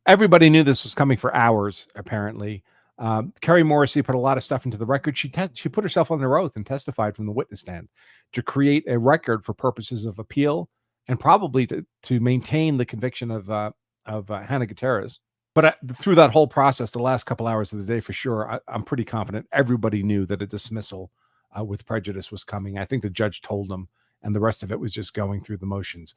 Everybody knew this was coming for hours, apparently. Carrie Morrissey put a lot of stuff into the record. She put herself under oath and testified from the witness stand to create a record for purposes of appeal and probably to maintain the conviction of Hannah Gutierrez. But through that whole process, the last couple hours of the day, for sure, I'm pretty confident everybody knew that a dismissal with prejudice was coming. I think the judge told them, and the rest of it was just going through the motions.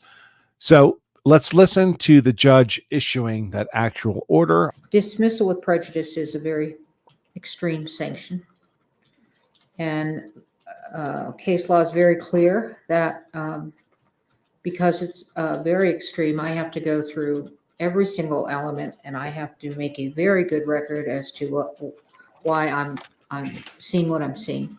So let's listen to the judge issuing that actual order. Dismissal with prejudice is a very extreme sanction. And case law is very clear that because it's very extreme, I have to go through every single element, and I have to make a very good record as to why I'm seeing what I'm seeing.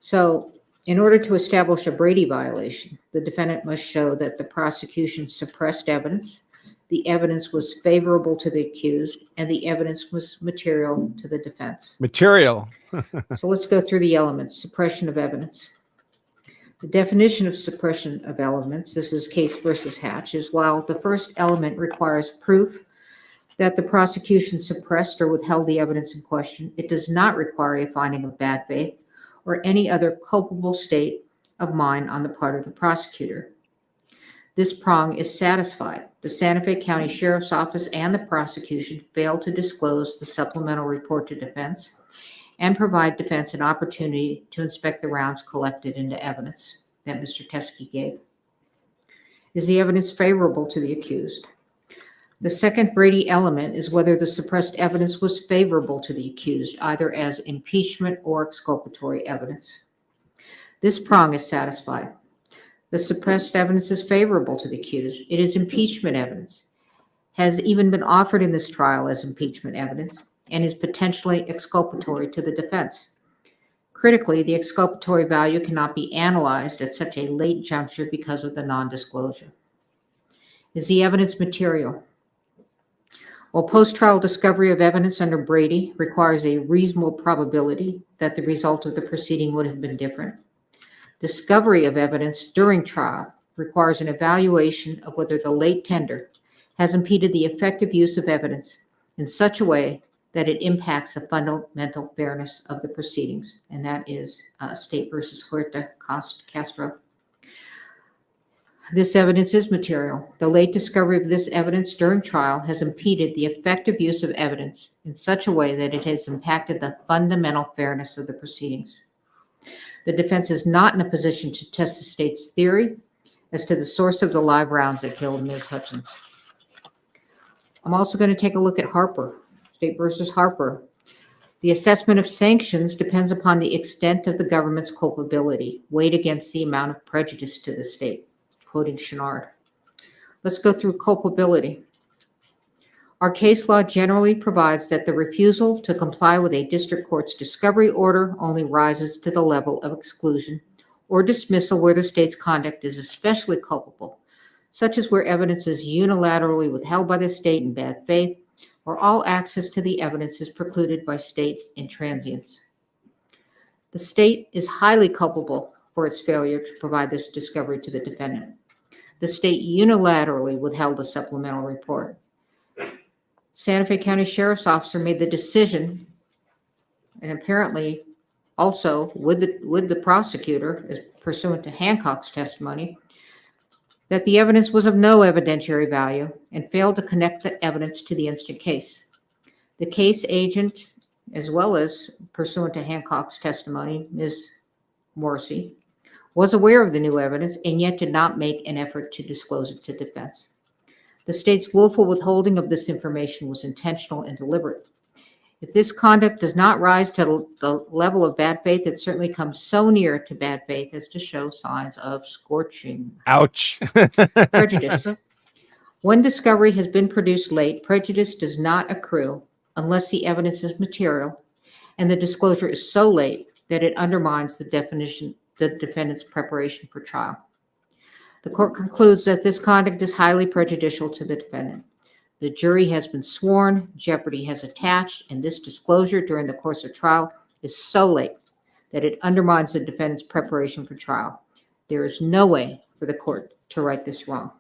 So in order to establish a Brady violation, the defendant must show that the prosecution suppressed evidence, the evidence was favorable to the accused, and the evidence was material to the defense. Material. So let's go through the elements. Suppression of evidence. The definition of suppression of elements, this is Case versus Hatch, is while the first element requires proof that the prosecution suppressed or withheld the evidence in question, it does not require a finding of bad faith or any other culpable state of mind on the part of the prosecutor. This prong is satisfied. The Santa Fe County Sheriff's Office and the prosecution failed to disclose the supplemental report to defense and provide defense an opportunity to inspect the rounds collected into evidence that Mr. Teske gave. Is the evidence favorable to the accused? The second Brady element is whether the suppressed evidence was favorable to the accused, either as impeachment or exculpatory evidence. This prong is satisfied. The suppressed evidence is favorable to the accused. It is impeachment evidence, has even been offered in this trial as impeachment evidence, and is potentially exculpatory to the defense. Critically, the exculpatory value cannot be analyzed at such a late juncture because of the non-disclosure. Is the evidence material? While post-trial discovery of evidence under Brady requires a reasonable probability that the result of the proceeding would have been different, discovery of evidence during trial requires an evaluation of whether the late tender has impeded the effective use of evidence in such a way that it impacts the fundamental fairness of the proceedings, and that is State versus Huerta Castro. This evidence is material. The late discovery of this evidence during trial has impeded the effective use of evidence in such a way that it has impacted the fundamental fairness of the proceedings. The defense is not in a position to test the state's theory as to the source of the live rounds that killed Ms. Hutchins. I'm also going to take a look at Harper, State versus Harper. The assessment of sanctions depends upon the extent of the government's culpability, weighed against the amount of prejudice to the state. Quoting Chenard. Let's go through culpability. Our case law generally provides that the refusal to comply with a district court's discovery order only rises to the level of exclusion or dismissal where the state's conduct is especially culpable, such as where evidence is unilaterally withheld by the state in bad faith, or all access to the evidence is precluded by state intransience. The state is highly culpable for its failure to provide this discovery to the defendant. The state unilaterally withheld a supplemental report. Santa Fe County Sheriff's Officer made the decision, and apparently also with the prosecutor, as pursuant to Hancock's testimony, that the evidence was of no evidentiary value and failed to connect the evidence to the instant case. The case agent, as well as pursuant to Hancock's testimony, Ms. Morrissey, was aware of the new evidence and yet did not make an effort to disclose it to defense. The state's willful withholding of this information was intentional and deliberate. If this conduct does not rise to the level of bad faith, it certainly comes so near to bad faith as to show signs of scorching. Ouch. Prejudice. When discovery has been produced late, prejudice does not accrue unless the evidence is material and the disclosure is so late that it undermines the defendant's preparation for trial. The court concludes that this conduct is highly prejudicial to the defendant. The jury has been sworn, jeopardy has attached, and this disclosure during the course of trial is so late that it undermines the defendant's preparation for trial. There is no way for the court to right this wrong.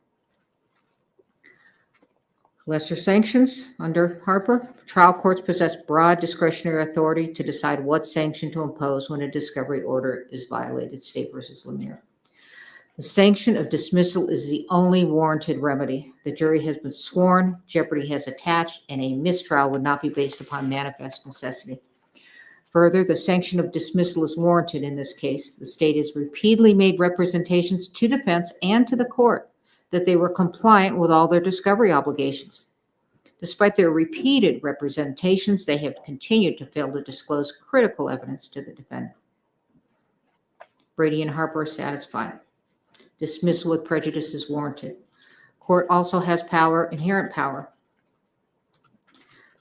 Lesser sanctions under Harper. Trial courts possess broad discretionary authority to decide what sanction to impose when a discovery order is violated. State versus Lemire. The sanction of dismissal is the only warranted remedy. The jury has been sworn, jeopardy has attached, and a mistrial would not be based upon manifest necessity. Further, the sanction of dismissal is warranted in this case. The state has repeatedly made representations to defense and to the court that they were compliant with all their discovery obligations. Despite their repeated representations, they have continued to fail to disclose critical evidence to the defendant. Brady and Harper are satisfied. Dismissal with prejudice is warranted. Court also has power, inherent power.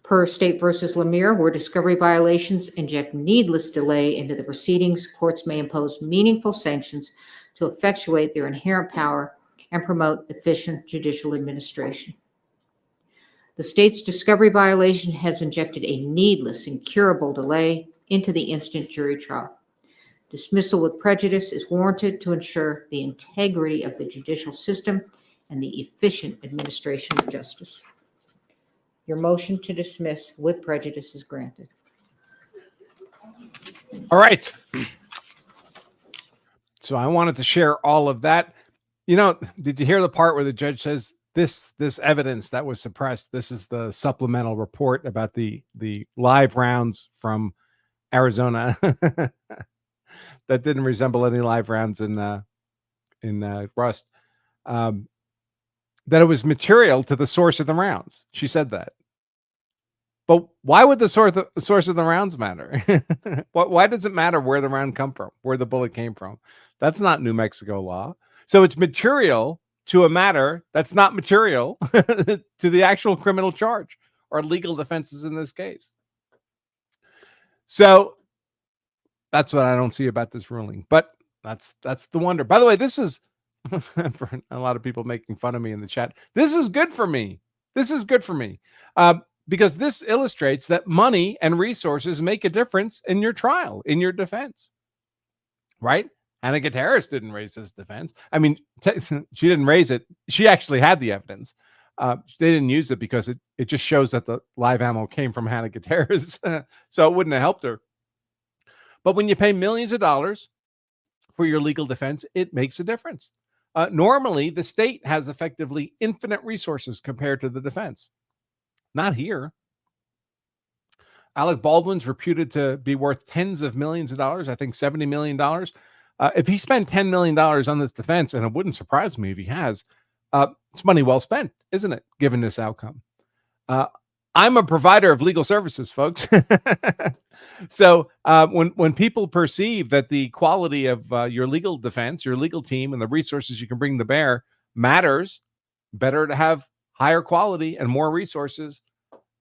Per State versus Lemire, where discovery violations inject needless delay into the proceedings, courts may impose meaningful sanctions to effectuate their inherent power and promote efficient judicial administration. The state's discovery violation has injected a needless, incurable delay into the instant jury trial. Dismissal with prejudice is warranted to ensure the integrity of the judicial system and the efficient administration of justice. Your motion to dismiss with prejudice is granted. All right. So I wanted to share all of that. You know, did you hear the part where the judge says this evidence that was suppressed, this is the supplemental report about the live rounds from Arizona that didn't resemble any live rounds in Rust, that it was material to the source of the rounds. She said that. But why would the source of the rounds matter? Why does it matter where the round come from, where the bullet came from? That's not New Mexico law. So it's material to a matter that's not material to the actual criminal charge or legal defenses in this case. So that's what I don't see about this ruling. But that's the wonder. By the way, this is for a lot of people making fun of me in the chat. This is good for me. This is good for me. Because this illustrates that money and resources make a difference in your trial, in your defense, right? Anna Gutierrez didn't raise this defense. I mean, she didn't raise it. She actually had the evidence. They didn't use it because it just shows that the live ammo came from Hannah Gutierrez, so it wouldn't have helped her. But when you pay millions of dollars for your legal defense, it makes a difference. Normally, the state has effectively infinite resources compared to the defense. Not here. Alec Baldwin's reputed to be worth tens of millions of dollars, I think $70 million. If he spent $10 million on this defense, and it wouldn't surprise me if he has, it's money well spent, isn't it, given this outcome? I'm a provider of legal services, folks. So when people perceive that the quality of your legal defense, your legal team, and the resources you can bring to bear matters, better to have higher quality and more resources.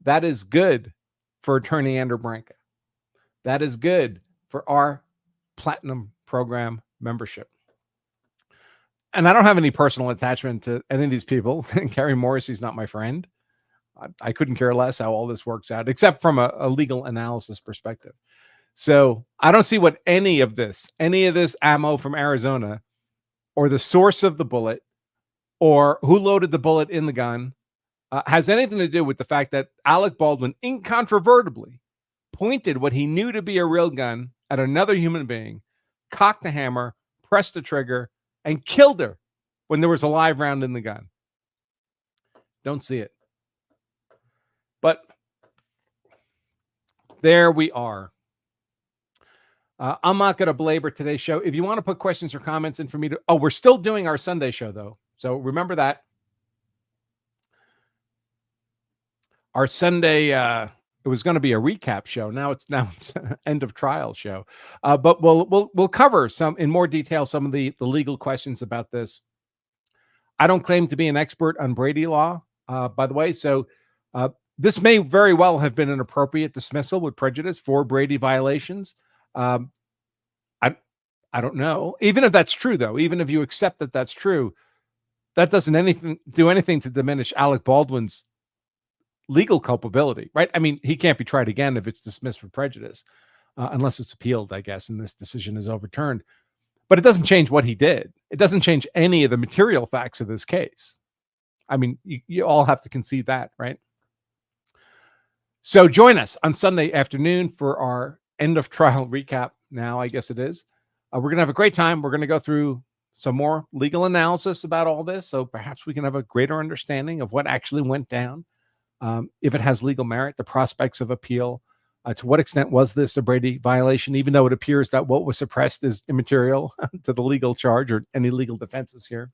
That is good for Attorney Andrew Branca. That is good for our Platinum Program membership. And I don't have any personal attachment to any of these people. Carrie Morrissey's not my friend. I couldn't care less how all this works out, except from a legal analysis perspective. So I don't see what any of this ammo from Arizona, or the source of the bullet, or who loaded the bullet in the gun, has anything to do with the fact that Alec Baldwin incontrovertibly pointed what he knew to be a real gun at another human being, cocked the hammer, pressed the trigger, and killed her when there was a live round in the gun. Don't see it. But there we are. I'm not going to belabor today's show. If you want to put questions or comments in for me to... Oh, we're still doing our Sunday show, though. So remember that. Our Sunday, it was going to be a recap show. Now it's end of trial show. But we'll cover some in more detail some of the legal questions about this. I don't claim to be an expert on Brady law, by the way. So this may very well have been an appropriate dismissal with prejudice for Brady violations. I don't know. Even if that's true, though, even if you accept that that's true, that doesn't do anything to diminish Alec Baldwin's legal culpability, right? I mean, he can't be tried again if it's dismissed for prejudice, unless it's appealed, I guess, and this decision is overturned. But it doesn't change what he did. It doesn't change any of the material facts of this case. I mean, you all have to concede that, right? So join us on Sunday afternoon for our end of trial recap. Now, I guess it is. We're going to have a great time. We're going to go through some more legal analysis about all this. So perhaps we can have a greater understanding of what actually went down. If it has legal merit, the prospects of appeal, to what extent was this a Brady violation, even though it appears that what was suppressed is immaterial to the legal charge or any legal defenses here.